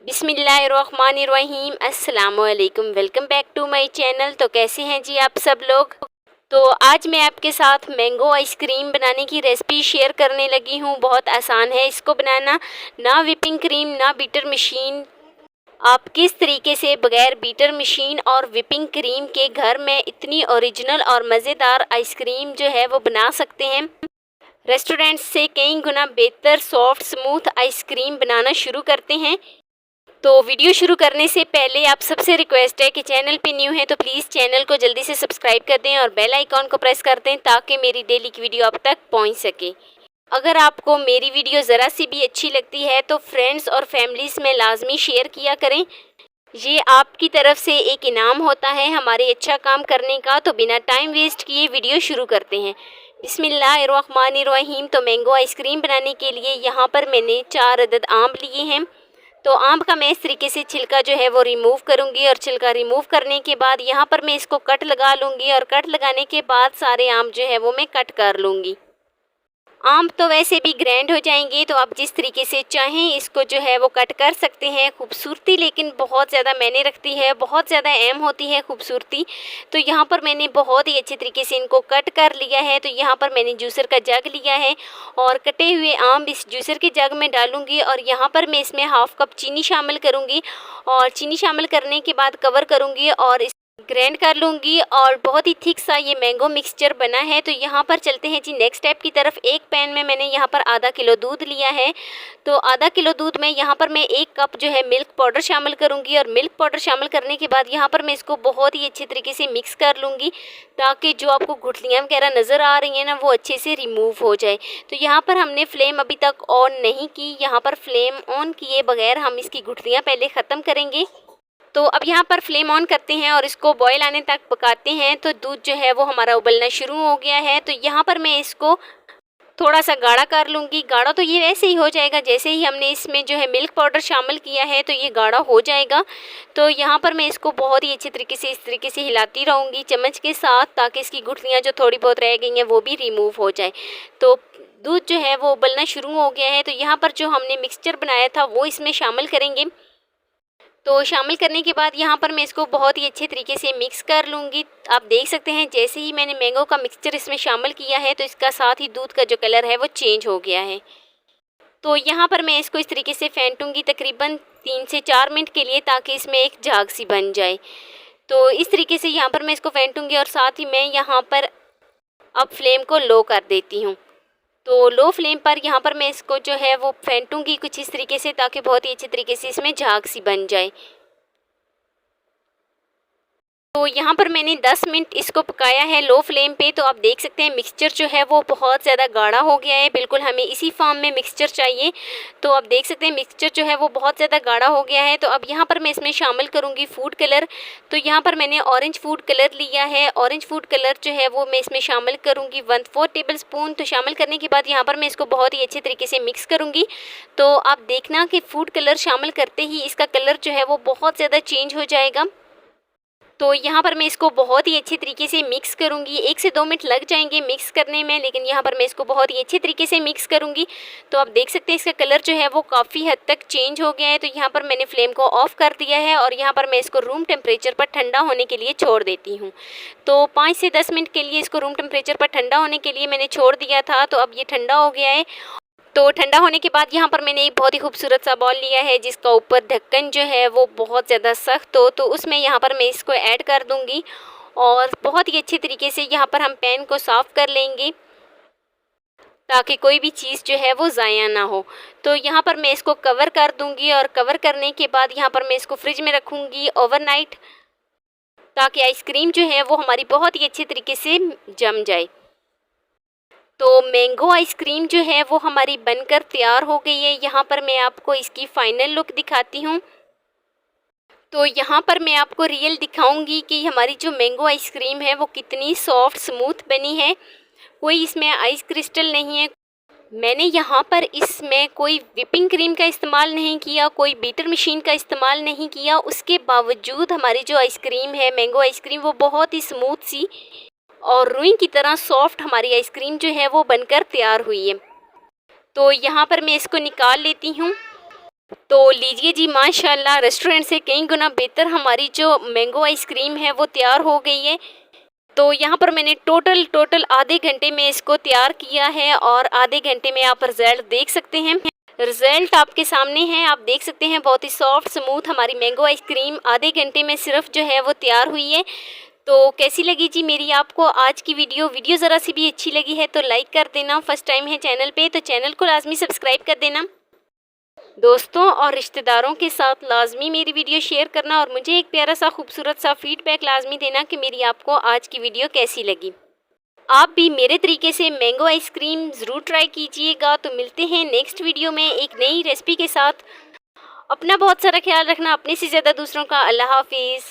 बिस्मिल्लाहिर्रहमानिर्रहीम अस्सलामुअलैकुम। Welcome back to my channel. तो कैसे हैं जी आप सब लोग। तो आज मैं आपके साथ मैंगो आइसक्रीम बनाने की रेसिपी शेयर करने लगी हूँ। बहुत आसान है इसको बनाना, ना व्हिपिंग क्रीम ना बीटर मशीन। आप किस तरीके से बगैर बीटर मशीन और व्हिपिंग क्रीम के घर में इतनी ओरिजिनल और मज़ेदार आइसक्रीम जो है वो बना सकते हैं। रेस्टोरेंट से कई गुना बेहतर सॉफ्ट स्मूथ आइसक्रीम बनाना शुरू करते हैं। तो वीडियो शुरू करने से पहले आप सबसे रिक्वेस्ट है कि चैनल पे न्यू है तो प्लीज़ चैनल को जल्दी से सब्सक्राइब कर दें और बेल आइकॉन को प्रेस कर दें ताकि मेरी डेली की वीडियो आप तक पहुंच सके। अगर आपको मेरी वीडियो ज़रा सी भी अच्छी लगती है तो फ्रेंड्स और फैमिलीज़ में लाजमी शेयर किया करें। ये आपकी तरफ से एक इनाम होता है हमारे अच्छा काम करने का। तो बिना टाइम वेस्ट किए वीडियो शुरू करते हैं। बिस्मिल्लाहिर्रहमानिर्रहीम। तो मैंगो आइसक्रीम बनाने के लिए यहाँ पर मैंने 4 अदद आम लिए हैं। तो आम का मैं इस तरीके से छिलका जो है वो रिमूव करूंगी और छिलका रिमूव करने के बाद यहाँ पर मैं इसको कट लगा लूँगी और कट लगाने के बाद सारे आम जो है वो मैं कट कर लूँगी। आम तो वैसे भी ग्रैंड हो जाएंगे तो आप जिस तरीके से चाहें इसको जो है वो कट कर सकते हैं। खूबसूरती लेकिन बहुत ज़्यादा मैंने रखती है, बहुत ज़्यादा अहम होती है खूबसूरती। तो यहाँ पर मैंने बहुत ही अच्छे तरीके से इनको कट कर लिया है। तो यहाँ पर मैंने जूसर का जग लिया है और कटे हुए आम इस जूसर के जग में डालूंगी और यहाँ पर मैं इसमें हाफ कप चीनी शामिल करूँगी और चीनी शामिल करने के बाद कवर करूँगी और ग्राइंड कर लूँगी और बहुत ही थिक सा ये मैंगो मिक्सचर बना है। तो यहाँ पर चलते हैं जी नेक्स्ट स्टेप की तरफ। एक पैन में मैंने यहाँ पर आधा किलो दूध लिया है। तो आधा किलो दूध में यहाँ पर मैं 1 कप जो है मिल्क पाउडर शामिल करूँगी और मिल्क पाउडर शामिल करने के बाद यहाँ पर मैं इसको बहुत ही अच्छे तरीके से मिक्स कर लूँगी ताकि जो आपको गुठलियाँ वगैरह नज़र आ रही हैं ना वो अच्छे से रिमूव हो जाए। तो यहाँ पर हमने फ्लेम अभी तक ऑन नहीं की, यहाँ पर फ्लेम ऑन किए बगैर हम इसकी गुठलियाँ पहले ख़त्म करेंगे। तो अब यहाँ पर फ्लेम ऑन करते हैं और इसको बॉयल आने तक पकाते हैं। तो दूध जो है वो हमारा उबलना शुरू हो गया है। तो यहाँ पर मैं इसको थोड़ा सा गाढ़ा कर लूँगी। गाढ़ा तो ये वैसे ही हो जाएगा, जैसे ही हमने इसमें जो है मिल्क पाउडर शामिल किया है तो ये गाढ़ा हो जाएगा। तो यहाँ पर मैं इसको बहुत ही अच्छे तरीके से इस तरीके से हिलाती रहूँगी चम्मच के साथ ताकि इसकी गुठलियाँ जो थोड़ी बहुत रह गई हैं वो भी रिमूव हो जाए। तो दूध जो है वो उबलना शुरू हो गया है। तो यहाँ पर जो हमने मिक्सचर बनाया था वो इसमें शामिल करेंगे। तो शामिल करने के बाद यहाँ पर मैं इसको बहुत ही अच्छे तरीके से मिक्स कर लूँगी। आप देख सकते हैं जैसे ही मैंने मैंगो का मिक्सचर इसमें शामिल किया है तो इसका साथ ही दूध का जो कलर है वो चेंज हो गया है। तो यहाँ पर मैं इसको इस तरीके से फेंटूँगी तकरीबन 3 से 4 मिनट के लिए ताकि इसमें एक झाग सी बन जाए। तो इस तरीके से यहाँ पर मैं इसको फेंटूँगी और साथ ही मैं यहाँ पर अब फ्लेम को लो कर देती हूँ। तो लो फ्लेम पर यहाँ पर मैं इसको जो है वो फेंटूँगी कुछ इस तरीके से ताकि बहुत ही अच्छे तरीके से इसमें झाग सी बन जाए। तो यहाँ पर मैंने 10 मिनट इसको पकाया है लो फ्लेम पे। तो आप देख सकते हैं मिक्सचर जो है वो बहुत ज़्यादा गाढ़ा हो गया है। बिल्कुल हमें इसी फॉर्म में मिक्सचर चाहिए। तो आप देख सकते हैं मिक्सचर जो है वो बहुत ज़्यादा गाढ़ा हो गया है। तो अब यहाँ पर मैं इसमें शामिल करूँगी फूड कलर। तो यहाँ पर मैंने ऑरेंज फूड कलर लिया है। ऑरेंज फूड कलर जो है वो मैं इसमें शामिल करूँगी 1/4 टेबल स्पून। तो शामिल करने के बाद यहाँ पर मैं इसको बहुत ही अच्छे तरीके से मिक्स करूँगी। तो आप देखना कि फूड कलर शामिल करते ही इसका कलर जो है वो बहुत ज़्यादा चेंज हो जाएगा। तो यहाँ पर मैं इसको बहुत ही अच्छे तरीके से मिक्स करूँगी। 1 से 2 मिनट लग जाएंगे मिक्स करने में, लेकिन यहाँ पर मैं इसको बहुत ही अच्छे तरीके से मिक्स करूँगी। तो आप देख सकते हैं इसका कलर जो है वो काफ़ी हद तक चेंज हो गया है। तो यहाँ पर मैंने फ्लेम को ऑफ़ कर दिया है और यहाँ पर मैं इसको रूम टेम्परेचर पर ठंडा होने के लिए छोड़ देती हूँ। तो 5 से 10 मिनट के लिए इसको रूम टेम्परेचर पर ठंडा होने के लिए मैंने छोड़ दिया था। तो अब ये ठंडा हो गया है। तो ठंडा होने के बाद यहाँ पर मैंने एक बहुत ही खूबसूरत सा बॉल लिया है जिसका ऊपर ढक्कन जो है वो बहुत ज़्यादा सख्त हो। तो उसमें यहाँ पर मैं इसको ऐड कर दूँगी और बहुत ही अच्छे तरीके से यहाँ पर हम पैन को साफ़ कर लेंगे ताकि कोई भी चीज़ जो है वो ज़ाया ना हो। तो यहाँ पर मैं इसको कवर कर दूँगी और कवर करने के बाद यहाँ पर मैं इसको फ्रिज में रखूँगी ओवरनाइट ताकि आइसक्रीम जो है वो हमारी बहुत ही अच्छे तरीके से जम जाए। तो मैंगो आइसक्रीम जो है वो हमारी बनकर तैयार हो गई है। यहाँ पर मैं आपको इसकी फ़ाइनल लुक दिखाती हूँ। तो यहाँ पर मैं आपको रियल दिखाऊंगी कि हमारी जो मैंगो आइसक्रीम है वो कितनी सॉफ्ट स्मूथ बनी है। कोई इसमें आइस क्रिस्टल नहीं है। मैंने यहाँ पर इसमें कोई व्हिपिंग क्रीम का इस्तेमाल नहीं किया, कोई बीटर मशीन का इस्तेमाल नहीं किया। उसके बावजूद हमारी जो आइसक्रीम है मैंगो आइसक्रीम वो बहुत ही स्मूथ सी और रुई की तरह सॉफ्ट हमारी आइसक्रीम जो है वो बनकर तैयार हुई है। तो यहाँ पर मैं इसको निकाल लेती हूँ। तो लीजिए जी, माशाल्लाह रेस्टोरेंट से कई गुना बेहतर हमारी जो मैंगो आइसक्रीम है वो तैयार हो गई है। तो यहाँ पर मैंने टोटल आधे घंटे में इसको तैयार किया है और आधे घंटे में आप रिजल्ट देख सकते हैं। रिजल्ट आपके सामने है, आप देख सकते हैं बहुत ही सॉफ्ट स्मूथ हमारी मैंगो आइसक्रीम आधे घंटे में सिर्फ जो है वो तैयार हुई है। तो कैसी लगी जी मेरी आपको आज की वीडियो ज़रा सी भी अच्छी लगी है तो लाइक कर देना। फर्स्ट टाइम है चैनल पे तो चैनल को लाजमी सब्सक्राइब कर देना। दोस्तों और रिश्तेदारों के साथ लाजमी मेरी वीडियो शेयर करना और मुझे एक प्यारा सा खूबसूरत सा फीडबैक लाजमी देना कि मेरी आपको आज की वीडियो कैसी लगी। आप भी मेरे तरीके से मैंगो आइसक्रीम ज़रूर ट्राई कीजिएगा। तो मिलते हैं नेक्स्ट वीडियो में एक नई रेसिपी के साथ। अपना बहुत सारा ख्याल रखना, अपने से ज़्यादा दूसरों का। अल्लाह हाफिज़।